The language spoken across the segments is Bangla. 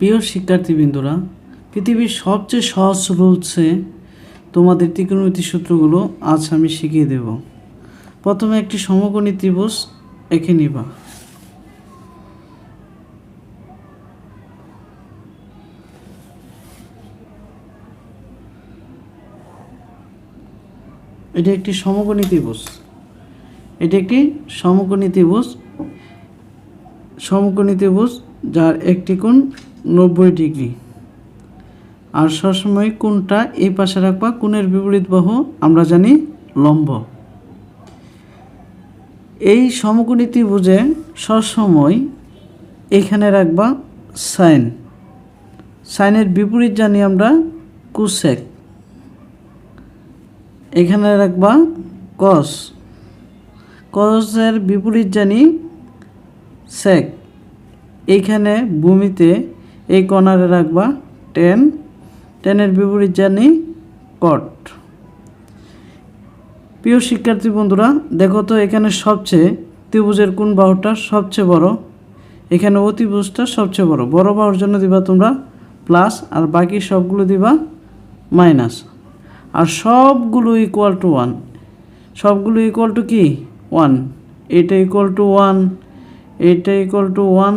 প্রিয় শিক্ষার্থীবৃন্দরা, পৃথিবীর সবচেয়ে সহজ রুলসে তোমাদের ত্রিকোণমিতির সূত্রগুলো আজ আমি শিখিয়ে দেব। প্রথমে একটি সমকোণী ত্রিভুজ এঁকে নিবা। এটি একটি সমকোণী ত্রিভুজ। সমকোণী ত্রিভুজ যার একটি কোণ 90 ডিগ্রি। আর সবসময় কোণটা এই পাশে রাখবা, কোণের বিপরীত বাহু আমরা জানি লম্ব। এই সমকোণী ত্রিভুজে সবসময় এখানে রাখবা সাইনের বিপরীত জানি আমরা কোসেক। এখানে রাখবা কসের বিপরীত জানি সেক। এইখানে ভূমিতে এই কর্নারে রাখবা টেনের বিপরীত জানি কট। প্রিয় শিক্ষার্থী বন্ধুরা, দেখো তো এখানে ত্রিভুজের কোন বাহুটা সবচেয়ে বড়? এখানে অতিভুজটা সবচেয়ে বড় বাহুর জন্য দিবা তোমরা প্লাস, আর বাকি সবগুলো দিবা মাইনাস। আর সবগুলো ইকুয়াল টু 1। সবগুলো ইকুয়াল টু কি? 1। এটা ইকুয়াল টু 1, এটা ইকুয়াল টু 1,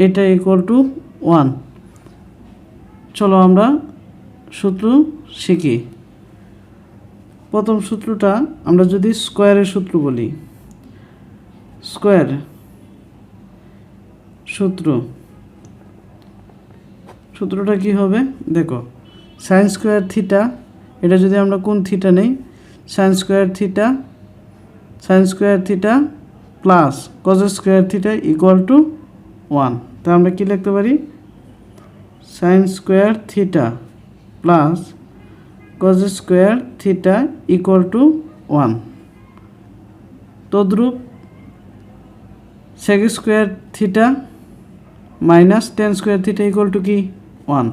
এটা ইকুয়াল টু 1। চলো আমরা সূত্র শিখি। প্রথম সূত্রটা আমরা যদি স্কোয়ারের সূত্র বলি, সূত্রটা কি হবে দেখো, সাইন স্কোয়ার থিটা, এটা যদি আমরা কোন থিটা নেই, sine square theta plus cos square theta equal to 1। তা আমরা কি লিখতে পারি? Sine square theta plus cos square theta equal to 1। তদ্রূপ sec square theta minus tan square theta equal to কি? 1।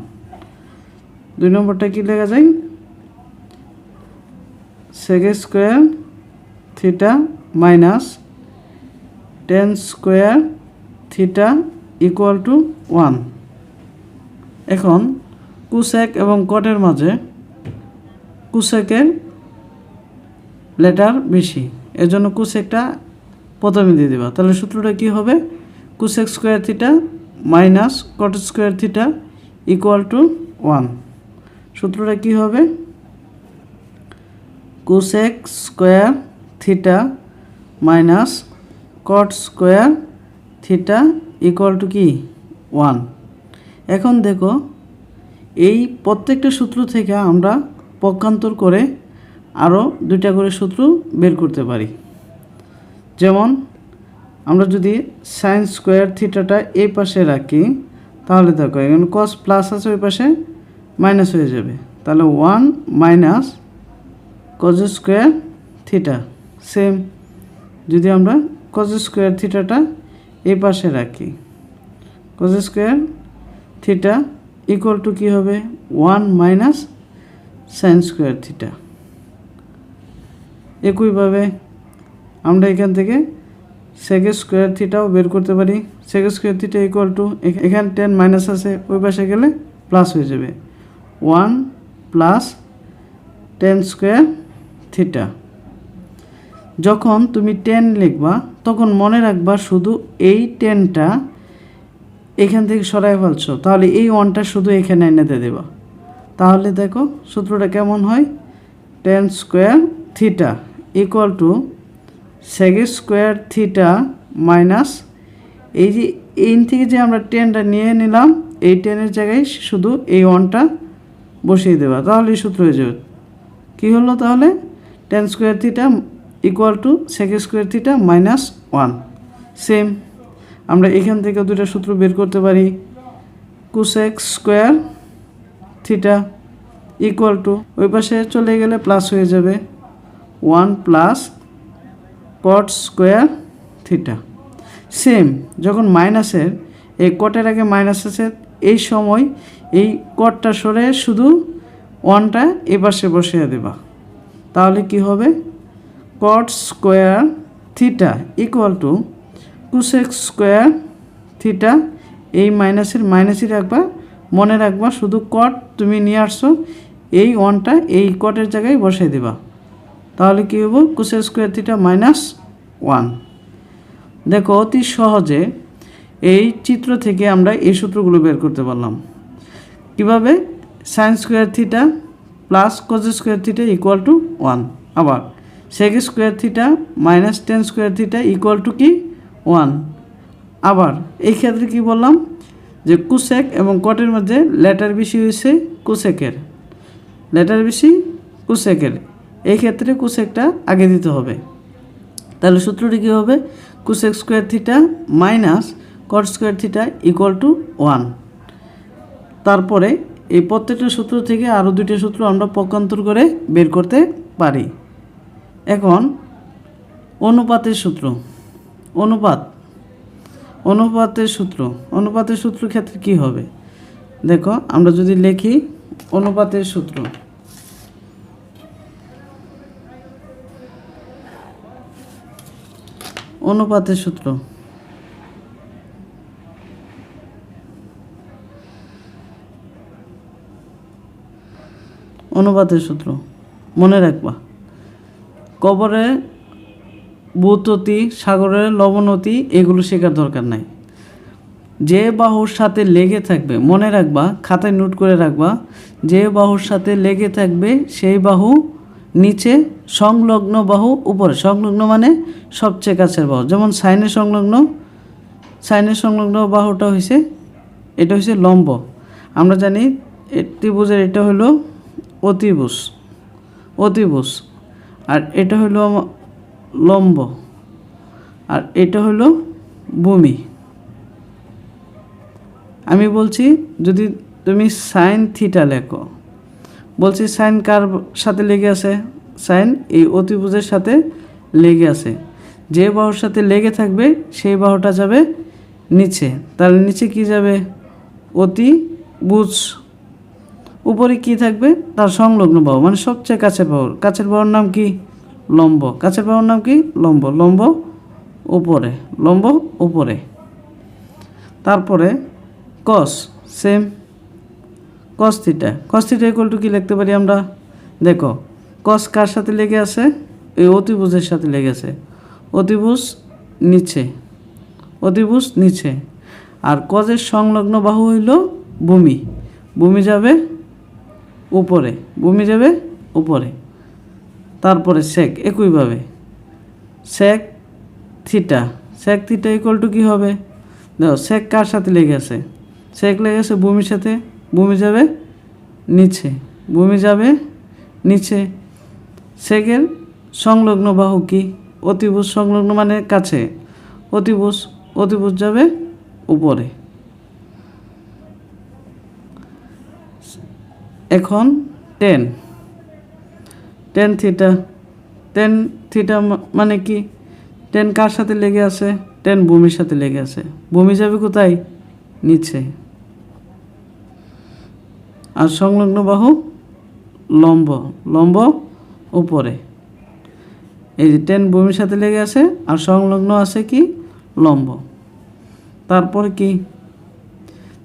2 নম্বরটা কি লেখা যায়? Sec square theta minus tan square theta equal to 1। এখন কোসেক এবং কটের মাঝে কোসেকের লেটার বেশি, এজন্য কোসেকটা প্রথমে দিয়ে দেবা। তাহলে সূত্রটা কি হবে? Cosec square theta minus caught square theta equal to 1। সূত্রটা কি হবে? Cosec square theta minus caught square theta equal to কি? 1। এখন দেখো, এই প্রত্যেকটা সূত্র থেকে আমরা পক্ষান্তর করে আরও 2টা করে সূত্র বের করতে পারি। যেমন আমরা যদি সাইন স্কোয়ার থিটাটা এই পাশে রাখি, তাহলে দেখো এখানে কস প্লাস আছে, ওই পাশে মাইনাস হয়ে যাবে। তাহলে 1 minus cos square theta. Same যদি আমরা কজ স্কোয়ার থিটাটা এই পাশে রাখি, cos square theta equal to কী হবে? 1 মাইনাস সাইন স্কোয়ার থিটা। একইভাবে আমরা এখান থেকে সেক স্কোয়ার থিটাও বের করতে পারি। Sec square theta equal to, এখানে 10 মাইনাস আছে, ওই পাশে গেলে প্লাস হয়ে যাবে, 1 প্লাস টেন স্কোয়ার থিটা। যখন তুমি 10 লিখবা তখন মনে রাখবা শুধু এই 10টা এখান থেকে সরাই ফেলছো, তাহলে এই 1টা শুধু এখানে এনে দেবা। তাহলে দেখো সূত্রটা কেমন হয়? Tan square theta equal to sec square theta minus এই যে এই থেকে যে আমরা 10টা নিয়ে নিলাম, এই 10-এর জায়গায় শুধু এই 1টা বসিয়ে দেবা, তাহলে সূত্র হয়ে যাবে। কী হলো তাহলে? Tan square theta equal to sec square theta minus 1। Same আমরা এখান থেকে 2টা সূত্র বের করতে পারি। Cosec square theta equal to, ওই পাশে চলে গেলে প্লাস হয়ে যাবে, 1 plus cot square theta. Same যখন মাইনাসের এই কটের আগে মাইনাস আছে, এই সময় এই কটটা সরে শুধু 1টা এই পাশে বসিয়ে দেবা, তাহলে কি হবে? কট square theta equal two cosec square theta, এই মাইনাসের মাইনাসই রাখবা, মনে রাখবা শুধু কট তুমি নিয়ে আসছো, এই ওয়ানটা এই কটের জায়গায় বসাই দেবা, তাহলে কী হবো কোসেক স্কোয়ার থিটা মাইনাস 1। দেখো অতি সহজে এই চিত্র থেকে আমরা এই সূত্রগুলো বের করতে পারলাম। কিভাবে? Sine square theta plus cos square theta equal to 1, আবার sec square theta minus tan square theta equal to কি 1। আবার এই ক্ষেত্রে কি বললাম যে কোসেক এবং কটের মধ্যে লেটার বেশি হয়েছে কোসেকের, লেটার বেশি কোসেকের, এই ক্ষেত্রে কোসেকটা আগে দিতে হবে। তাহলে সূত্রটি কী হবে? Cosec square theta minus caught square theta equal to 1। তারপরে এই প্রত্যেকটা সূত্র থেকে আরও দুইটা সূত্র আমরা পক্ষান্তর করে বের করতে পারি। এখন অনুপাতের সূত্র, অনুপাতের সূত্র ক্ষেত্রে কি হবে? দেখো আমরা যদি লিখি অনুপাতের সূত্র, অনুপাতের সূত্র মনে রাখবা, কবরে ভূততি, সাগরের লবণতি, এগুলো শেখার দরকার নাই। যে বাহুর সাথে লেগে থাকবে, মনে রাখবা, খাতায় নোট করে রাখবা, যে বাহুর সাথে লেগে থাকবে সেই বাহু নিচে, সংলগ্ন বাহু উপরে। সংলগ্ন মানে সবচেয়ে কাছের বাহু, যেমন সাইনের সংলগ্ন বাহুটা হয়েছে, এটা হয়েছে লম্ব। আমরা জানি ত্রিভুজের এটা হলো অতিভুজ, আর এটা হলো লম্ব, আর এটা হলো ভূমি। আমি বলছি যদি তুমি সাইন থিটা লেখো, বলছি সাইন কার সাথে লেগে আছে? সাইন এই অতিভুজের সাথে লেগে আছে। যে বাহুর সাথে লেগে থাকবে সেই বাহুটা যাবে নিচে, তাহলে নিচে কি যাবে? অতিভুজ। উপরে কি থাকবে? তার সংলগ্ন বাহু, মানে সবচেয়ে কাছের বাহু। কাছের বাহুর নাম কি? লম্ব। কাছের বাহুর নাম কি? লম্ব। লম্ব উপরে। তারপরে cos, same cos theta equal to কি লিখতে পারি আমরা? দেখো কস কার সাথে লেগে আছে? এই অতিভুজের সাথে লেগে আছে। অতিভুজ নিচে, আর কজের সংলগ্ন বাহু হইল ভূমি যাবে উপরে। তারপরে সেক, একইভাবে সেক থিটা ইকুয়াল টু কী হবে? দেখো সেক কার সাথে লেগে আছে? সেক লেগে আছে ভূমির সাথে, ভূমি যাবে নিচে। সেকের সংলগ্ন বাহু কি? অতিভুজ। সংলগ্ন মানে কাছে, অতিভুজ যাবে উপরে। এখন টেন থিটা মানে কি? টেন কার সাথে লেগে আছে? টেন ভূমির সাথে লেগে আছে। ভূমি যাবে কোথায়? নিচে। আর সংলগ্ন বাহু লম্ব উপরে। এই যে টেন ভূমির সাথে লেগে আছে আর সংলগ্ন আছে কি? লম্ব। তারপরে কি?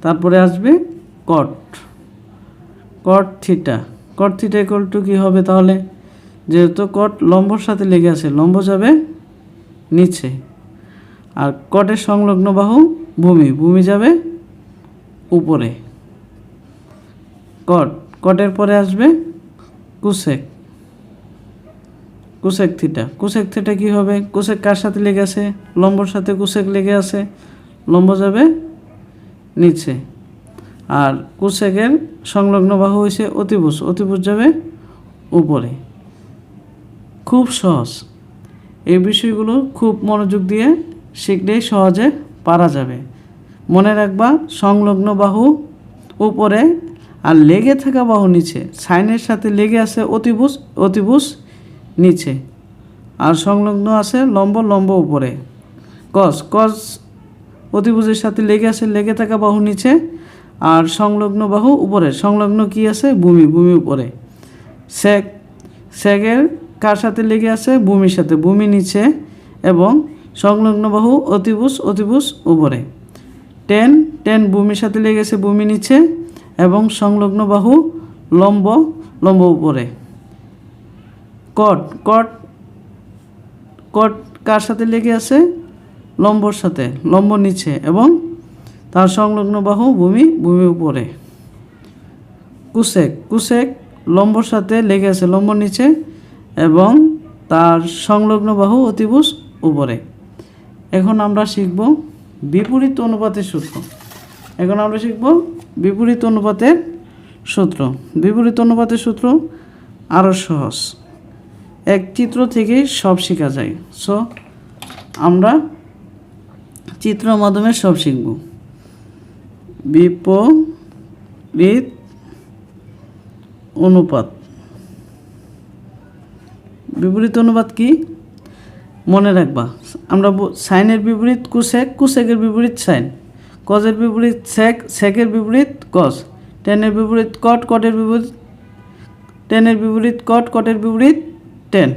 তারপরে আসবে কট থিটা ইকুয়াল টু কী হবে তাহলে? যেহেতু কট লম্বর সাথে লেগে আছে, লম্ব যাবে নিচে, আর কটের সংলগ্ন বাহু ভূমি যাবে উপরে। কটের পরে আসবে কোসেক থিটা কি হবে? কোসেক কার সাথে লেগে আছে? লম্বর সাথে কোসেক লেগে আছে, লম্ব যাবে নিচে, আর কোসেকের সংলগ্ন বাহু হয়েছে অতিভুজ যাবে উপরে। খুব সহজ, এই বিষয়গুলো খুব মনোযোগ দিয়ে শিখলেই সহজে পারা যাবে। মনে রাখবা সংলগ্ন বাহু উপরে আর লেগে থাকা বাহু নিচে। সাইনের সাথে লেগে আছে অতিভুজ নিচে, আর সংলগ্ন আছে লম্ব উপরে। কস অতিভুজের সাথে লেগে থাকা বাহু নিচে, আর সংলগ্ন বাহু উপরে। সংলগ্ন কি আছে? ভূমি উপরে। সেকের কার সাথে লেগে আছে? ভূমির সাথে, ভূমি নিচে, এবং সংলগ্ন বাহু অতিভুজ উপরে। টেন ভূমির সাথে লেগে আছে, ভূমি নিচে, এবং সংলগ্ন বাহু লম্ব লম্ব উপরে। কট কট কট কার সাথে লেগে আছে? লম্বর সাথে, লম্ব নিচে এবং তার সংলগ্ন বাহু ভূমি ভূমি উপরে। কুসেক কুসেক লম্বর সাথে লেগে আছে, লম্ব নিচে এবং তার সংলগ্ন বাহু অতিভুজ উপরে। এখন আমরা শিখব বিপরীত অনুপাতের সূত্র। বিপরীত অনুপাতের সূত্র। বিপরীত অনুপাতের সূত্র আরও সহজ, এক চিত্র থেকেই সব শেখা যায়। সো আমরা চিত্রের মাধ্যমে সব শিখব। বিপরীত অনুপাত। বিপরীত অনুপাত কি মনে রাখবা? আমরা সাইনের বিপরীত কুসেক, কুসেকের বিপরীত সাইন, কজের বিপরীত সেক, সেকের বিপরীত কজ, টেনের বিপরীত কট, কটের বিপরীত টেনের বিপরীত কট, কটের বিপরীত টেন।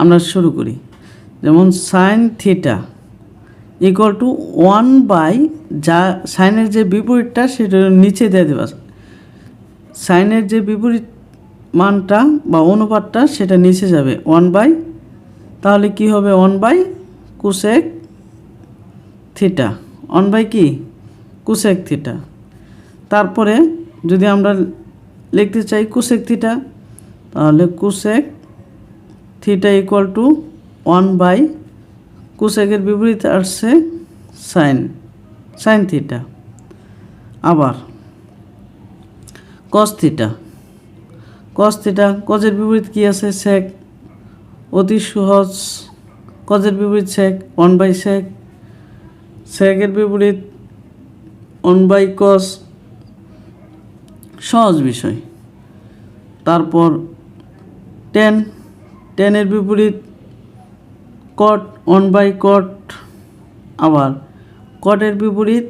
আমরা শুরু করি। যেমন সাইন থিটা ইকুয়াল টু 1/, যা সাইনের যে বিপরীতটা সেটা নিচে দিয়ে দেবা। সাইনের যে বিপরীত মানটা বা অনুপাতটা সেটা নিচে যাবে 1/, তাহলে কি হবে 1/, কুসেক থিটা। 1/, কি কুসেক থিটা। তারপরে যদি আমরা লিখতে চাই কুসেক থিটা, তাহলে কুসেক থিটা ইকুয়াল টু 1/, কুসেকের বিপরীত আসছে সাইন, সাইন থিটা। আবার কস থিটা, কস থিটা, কজের বিপরীত কি আছে? সেক, অতি সহজ, কজের বিপরীত সেক, 1/, সেক, সেকের বিপরীত 1/, কস, সহজ বিষয়। তারপর টেন, টেনের বিপরীত কট, 1/, কট। আবার কটের বিপরীত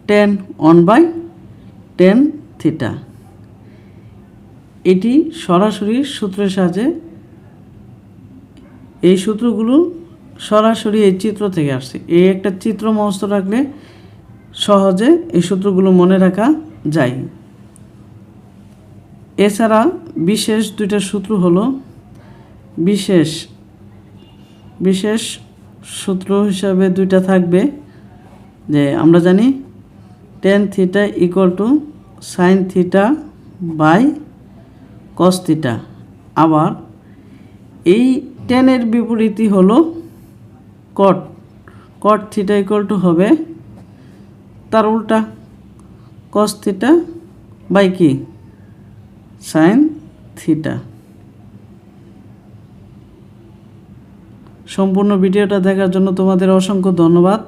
টেন, 1/, টেন থিটা। এটি সরাসরি সূত্রের সাহায্যে, এই সূত্রগুলো সরাসরি এই চিত্র থেকে আসছে। এই একটা চিত্র মুখস্থ রাখলে সহজে এই সূত্রগুলো মনে রাখা যায়। এছাড়া বিশেষ দুইটা সূত্র হলো, বিশেষ সূত্র হিসাবে দুইটা থাকবে। যে আমরা জানি tan theta equal to sine theta by cos theta. আবার এই টেনের বিপরীতই হলো cot, cot theta equal to হবে তার উল্টা কস থিটা বাই কি সাইন থিটা। সম্পূর্ণ ভিডিওটা দেখার জন্য তোমাদের অসংখ্য ধন্যবাদ।